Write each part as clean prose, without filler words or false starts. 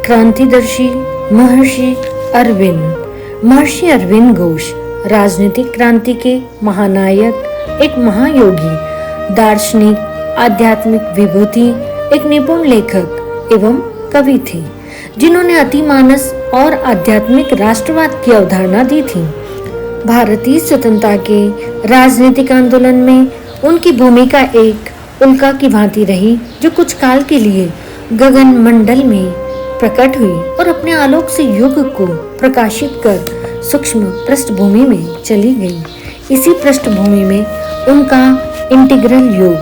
क्रांतिदर्शी महर्षि अरविंद घोष राजनीतिक क्रांति के महानायक, एक महायोगी, दार्शनिक, आध्यात्मिक विभूति, एक निपुण लेखक एवं कवि थे, जिन्होंने अतिमानस और आध्यात्मिक राष्ट्रवाद की अवधारणा दी थी। भारतीय स्वतंत्रता के राजनीतिक आंदोलन में उनकी भूमिका एक उल्का की भांति रही, जो कुछ काल के लिए गगन मंडल में प्रकट हुई और अपने आलोक से युग को प्रकाशित कर सूक्ष्म पृष्ठभूमि में चली गई। इसी पृष्ठभूमि में उनका इंटीग्रल युग,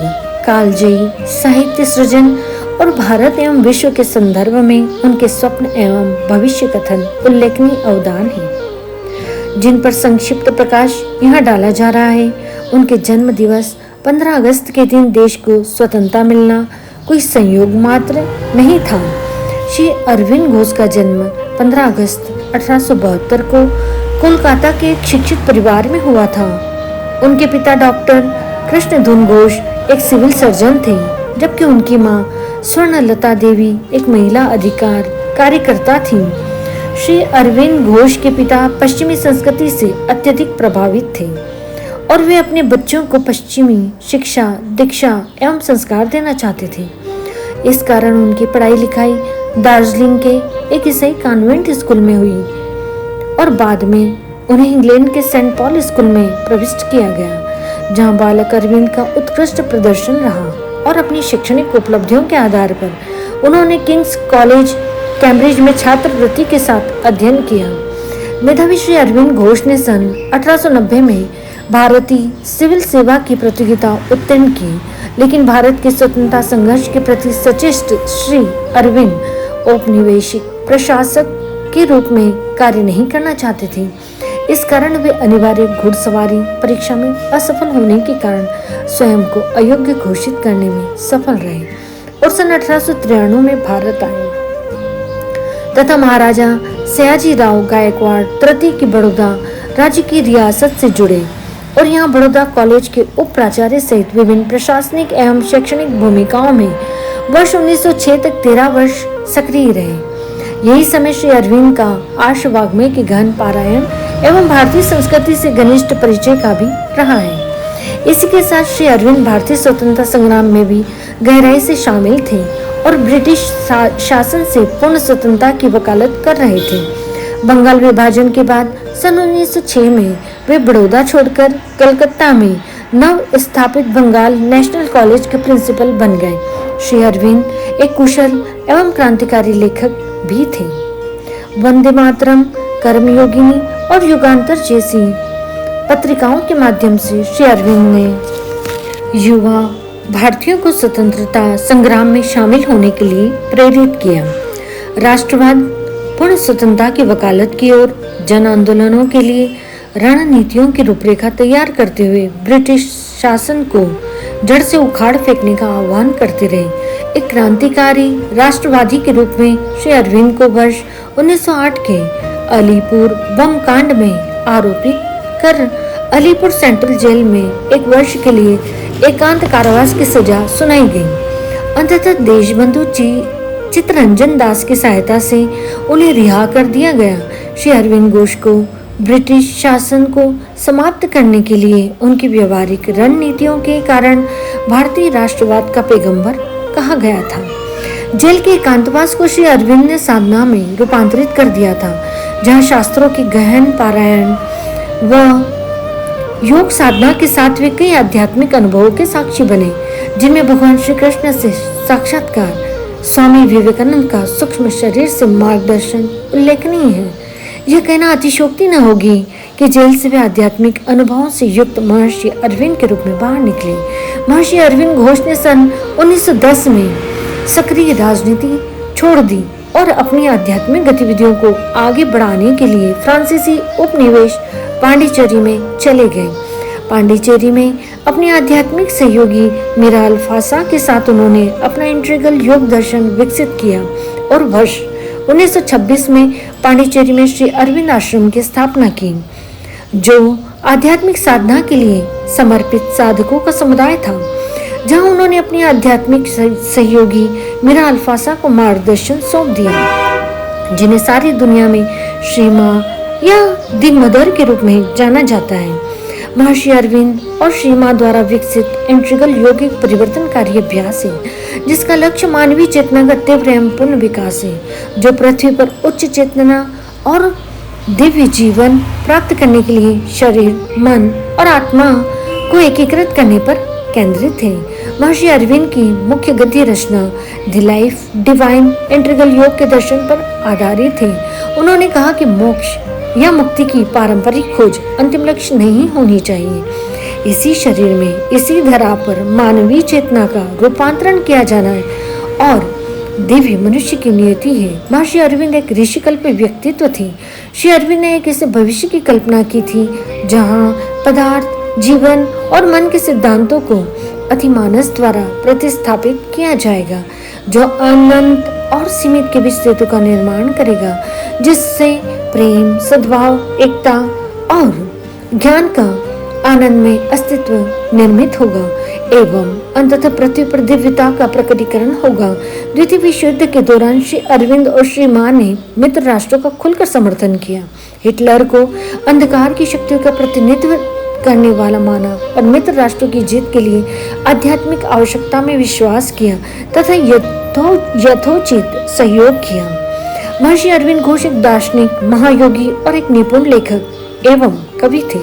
कालजयी साहित्य सृजन और भारत एवं विश्व के संदर्भ में उनके स्वप्न एवं भविष्य कथन उल्लेखनीय अवदान है, जिन पर संक्षिप्त प्रकाश यहाँ डाला जा रहा है। उनके जन्म दिवस 15 अगस्त के दिन देश को स्वतंत्रता मिलना कोई संयोग मात्र नहीं था। श्री अरविंद घोष का जन्म 15 अगस्त 1872 को कोलकाता के एक शिक्षित परिवार में हुआ था। उनके पिता डॉक्टर कृष्णधुन घोष एक सिविल सर्जन थे, जबकि उनकी मां स्वर्णलता देवी एक महिला अधिकार कार्यकर्ता थी। श्री अरविंद घोष के पिता पश्चिमी संस्कृति से अत्यधिक प्रभावित थे और वे अपने बच्चों को पश्चिमी शिक्षा, दीक्षा एवं संस्कार देना चाहते थे। इस कारण उनकी पढ़ाई लिखाई दार्जिलिंग के एक ईसाई कॉन्वेंट स्कूल में हुई और बाद में उन्हें इंग्लैंड के सेंट पॉल स्कूल में प्रविष्ट किया गया, जहां बालक अरविंद का उत्कृष्ट प्रदर्शन रहा और अपनी शैक्षणिक उपलब्धियों के आधार पर उन्होंने किंग्स कॉलेज कैम्ब्रिज में छात्रवृत्ति के साथ अध्ययन किया। मेधावी श्री अरविंद घोष ने सन 1890 में भारतीय सिविल सेवा की प्रतियोगिता उत्तीर्ण की, लेकिन भारत के स्वतंत्रता संघर्ष के प्रति सचेष्ट श्री अरविंद औपनिवेशिक प्रशासक के रूप में कार्य नहीं करना चाहते थे। इस कारण वे अनिवार्य घुड़सवारी परीक्षा में असफल होने के कारण स्वयं को अयोग्य घोषित करने में सफल रहे और सन 1893 में भारत आए तथा महाराजा सयाजी राव गायकवाड़ तृतीय की बड़ौदा राज्य की रियासत से जुड़े और यहाँ बड़ौदा कॉलेज के उप प्राचार्य सहित विभिन्न प्रशासनिक एवं शैक्षणिक भूमिकाओं में वर्ष 1906 तक 13 वर्ष सक्रिय रहे। यही समय श्री अरविंद का आर्ष वाग्मय के गहन पारायण एवं भारतीय संस्कृति से घनिष्ठ परिचय का भी रहा है। इसी के साथ श्री अरविंद भारतीय स्वतंत्रता संग्राम में भी गहराई से शामिल थे और ब्रिटिश शासन से पूर्ण स्वतंत्रता की वकालत कर रहे थे। बंगाल विभाजन के बाद सन 1906 में वे बड़ौदा छोड़कर कलकत्ता में नव स्थापित बंगाल नेशनल कॉलेज के प्रिंसिपल बन गए। श्री अरविंद एक कुशल एवं क्रांतिकारी लेखक भी थे। वंदे मातरम, कर्मयोगिनी और युगांतर जैसी पत्रिकाओं के माध्यम से श्री अरविंद ने युवा भारतीयों को स्वतंत्रता संग्राम में शामिल होने के लिए प्रेरित किया। राष्ट्रवाद, पूर्ण स्वतंत्रता की वकालत की और जन आंदोलनों के लिए रणनीतियों की रूपरेखा तैयार करते हुए ब्रिटिश शासन को जड़ से उखाड़ फेंकने का आह्वान करते रहे। एक क्रांतिकारी राष्ट्रवादी के रूप में श्री अरविंद को वर्ष 1908 के अलीपुर बम कांड में आरोपित कर अलीपुर सेंट्रल जेल में 1 वर्ष के लिए एकांत कारावास की सजा सुनाई गई। अंततः देशबंधु चित्तरंजन दास की सहायता से उन्हें रिहा कर दिया गया। श्री अरविंद घोष को ब्रिटिश शासन को समाप्त करने के लिए उनकी व्यवहारिक रणनीतियों के कारण भारतीय राष्ट्रवाद का पैगंबर कहा गया था। जेल के एकांतवास को श्री अरविंद ने साधना में रूपांतरित कर दिया था, जहां शास्त्रों की गहन पारायण व योग साधना के साथ वे कई आध्यात्मिक अनुभवों के साक्षी बने, जिनमें भगवान श्री कृष्ण से साक्षात्कार, स्वामी विवेकानंद का सूक्ष्म शरीर से मार्गदर्शन उल्लेखनीय है। यह कहना अतिशयोक्ति न होगी कि जेल से वे आध्यात्मिक अनुभवों से युक्त महर्षि अरविंद के रूप में बाहर निकले। महर्षि अरविंद घोष ने सन 1910 में सक्रिय राजनीति छोड़ दी और अपनी आध्यात्मिक गतिविधियों को आगे बढ़ाने के लिए फ्रांसीसी उपनिवेश पांडिचेरी में चले गए। पांडिचेरी में अपने आध्यात्मिक सहयोगी मीरा अल्फासा के साथ उन्होंने अपना इंटीग्रल योग दर्शन विकसित किया और वर्ष 1926 में पांडिचेरी में श्री अरविंद आश्रम की स्थापना की, जो आध्यात्मिक साधना के लिए समर्पित साधकों का समुदाय था, जहां उन्होंने अपनी आध्यात्मिक सहयोगी मीरा अल्फासा को मार्गदर्शन सौंप दिया। जिन्हें सारी दुनिया में श्री मां या दी मदर के रूप में जाना जाता है। महर्षि अरविंद और श्री मां द्वारा विकसित इंटीग्रल योग एक परिवर्तनकारी अभ्यास है जिसका लक्ष्य मानवीय चेतना का तीव्र एवं पूर्ण विकास है, जो पृथ्वी पर उच्च चेतना और दिव्य जीवन प्राप्त करने के लिए शरीर, मन और आत्मा को एकीकृत करने पर केंद्रित है। महर्षि अरविंद की मुख्य गद्य रचना द लाइफ डिवाइन इंटीग्रल योग के दर्शन पर आधारित है। उन्होंने कहा कि मोक्ष या मुक्ति की पारंपरिक खोज अंतिम लक्ष्य नहीं होनी चाहिए। इसी शरीर में, इसी धरा पर मानवीय चेतना का रूपांतरण किया जाना है और दिव्य मनुष्य की नियति है। महर्षि अरविंद एक ऋषिकल्प व्यक्तित्व थे। श्री अरविंद ने एक ऐसे भविष्य की कल्पना की थी जहाँ पदार्थ, जीवन और मन के सिद्धांतों को अतिमानस द्वारा प्रतिस्थापित किया जाएगा, जो अनंत और सीमित के बीच सेतु का निर्माण करेगा, जिससे प्रेम, सद्भाव, एकता और ज्ञान का आनंद में अस्तित्व निर्मित होगा एवं अंततः पृथ्वी पर दिव्यता का प्रकटीकरण होगा। द्वितीय विश्व युद्ध के दौरान श्री अरविंद और श्री मां ने मित्र राष्ट्रों का खुलकर समर्थन किया। हिटलर को अंधकार की शक्तियों का प्रतिनिधित्व करने वाला माना और मित्र राष्ट्रों की जीत के लिए आध्यात्मिक आवश्यकता में विश्वास किया तथा यथोचित सहयोग किया। महर्षि अरविंद घोष एक दार्शनिक, महायोगी और एक निपुण लेखक एवं कवि थे।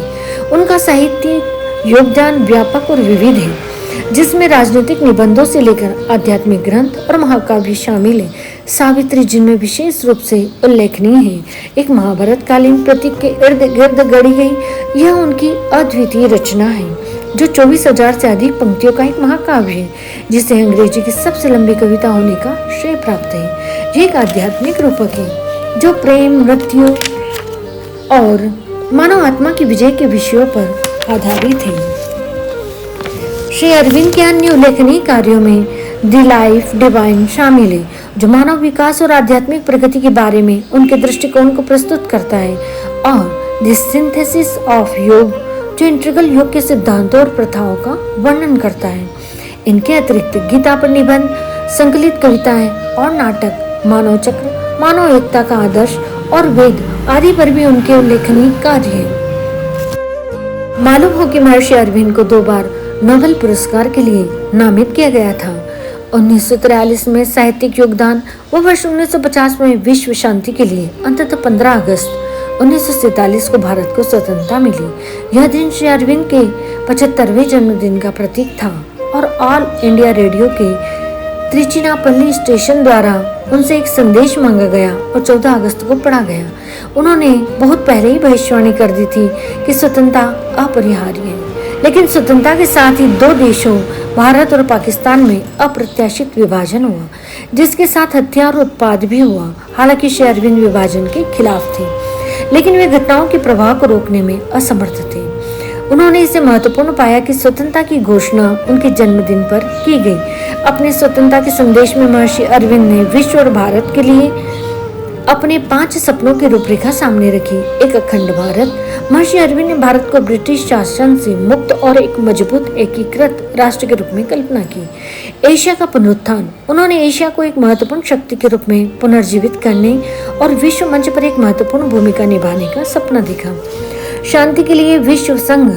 उनका साहित्यिक योगदान व्यापक और विविध है, जिसमें राजनीतिक निबंधों से लेकर आध्यात्मिक ग्रंथ और महाकाव्य शामिल है। सावित्री जिनमें विशेष रूप से उल्लेखनीय है। एक महाभारत कालीन प्रतीक के इर्द गिर्द गढ़ी गई यह उनकी अद्वितीय रचना है, जो 24,000 से अधिक पंक्तियों का एक महाकाव्य है, जिसे अंग्रेजी की सबसे लंबी कविता होने का श्रेय प्राप्त है। यह एक आध्यात्मिक रूपक है जो प्रेम, मृत्यु और मानव आत्मा की विजय के विषयों पर आधारित है। श्री अरविंद के अन्य उल्लेखनीय कार्यों में द लाइफ डिवाइन शामिल है, जो मानव विकास और आध्यात्मिक प्रगति के बारे में उनके दृष्टिकोण को प्रस्तुत करता है, और द सिंथेसिस ऑफ योग, जो इंटीग्रल योग के सिद्धांतों और प्रथाओं का वर्णन करता है। इनके अतिरिक्त गीता पर निबंध, संकलित कविताएं और नाटक, मानव चक्र, मानव एकता का आदर्श और वेद आदि पर भी उनके उल्लेखनीय कार्य हैं। मालूम हो कि महर्षि अरविंद को 2 बार नोबेल पुरस्कार के लिए नामित किया गया था। 1943 में साहित्यिक योगदान व वर्ष 1950 में विश्व शांति के लिए। अंततः 15 अगस्त 1947 को भारत को स्वतंत्रता मिली। यह दिन श्री अरविंद के 75वें जन्मदिन का प्रतीक था और ऑल इंडिया रेडियो के त्रिचिनापल्ली स्टेशन द्वारा उनसे एक संदेश मांगा गया और 14 अगस्त को पढ़ा गया। उन्होंने बहुत पहले ही भविष्यवाणी कर दी थी कि स्वतंत्रता अपरिहार्य है, लेकिन स्वतंत्रता के साथ ही 2 देशों भारत और पाकिस्तान में अप्रत्याशित विभाजन हुआ, जिसके साथ हत्या और उत्पाद भी हुआ। हालांकि श्री अरविंद विभाजन के खिलाफ थे, लेकिन वे घटनाओं के प्रवाह को रोकने में असमर्थ थे। उन्होंने इसे महत्वपूर्ण पाया कि स्वतंत्रता की घोषणा उनके जन्मदिन पर की गई। अपने स्वतंत्रता के संदेश में महर्षि अरविंद ने विश्व और भारत के लिए अपने 5 सपनों की रूपरेखा सामने रखी। एक अखंड भारत। महर्षि अरविंद ने भारत को ब्रिटिश शासन से मुक्त और एक मजबूत एकीकृत राष्ट्र के रूप में कल्पना की। एशिया का पुनरुत्थान। उन्होंने एशिया को एक महत्वपूर्ण शक्ति के रूप में पुनर्जीवित करने और विश्व मंच पर एक महत्वपूर्ण भूमिका निभाने का सपना देखा। शांति के लिए विश्व संघ।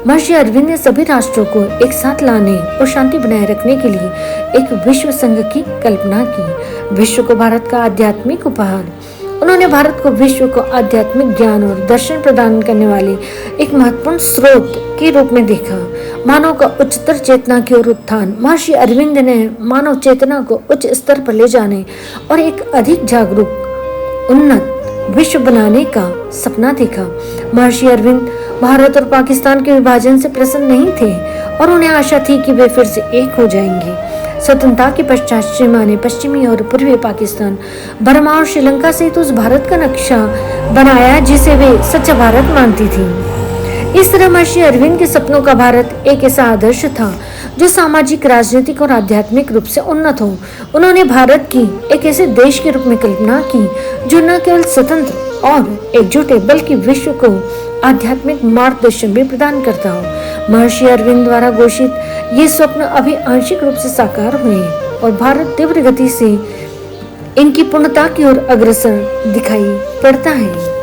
महर्षि अरविंद ने सभी राष्ट्रों को एक साथ लाने और शांति बनाए रखने के लिए एक विश्व संघ की कल्पना की। विश्व को भारत का आध्यात्मिक उपहार। उन्होंने भारत को विश्व को आध्यात्मिक ज्ञान और दर्शन प्रदान करने वाले एक महत्वपूर्ण स्रोत के रूप में देखा। मानव का उच्चतर चेतना की ओर उत्थान। महर्षि अरविंद ने मानव चेतना को उच्च स्तर पर ले जाने और एक अधिक जागरूक, उन्नत विश्व बनाने का सपना देखा। महर्षि अरविंद भारत और पाकिस्तान के विभाजन से प्रसन्न नहीं थे और उन्हें आशा थी कि वे फिर से एक हो जाएंगे। स्वतंत्रता के पश्चात श्री मां ने पश्चिमी और पूर्वी पाकिस्तान, बर्मा और श्रीलंका सहित उस भारत का नक्शा बनाया जिसे वे सच्चा भारत मानती थी। इस तरह महर्षि अरविंद के सपनों का भारत एक ऐसा आदर्श था जो सामाजिक, राजनीतिक और आध्यात्मिक रूप से उन्नत हो। उन्होंने भारत की एक ऐसे देश के रूप में कल्पना की जो न केवल स्वतंत्र और एकजुट है बल्कि विश्व को आध्यात्मिक मार्गदर्शन भी प्रदान करता हो। महर्षि अरविंद द्वारा घोषित ये स्वप्न अभी आंशिक रूप से साकार हुए हैं और भारत तीव्र गति से इनकी पूर्णता की ओर अग्रसर दिखाई पड़ता है।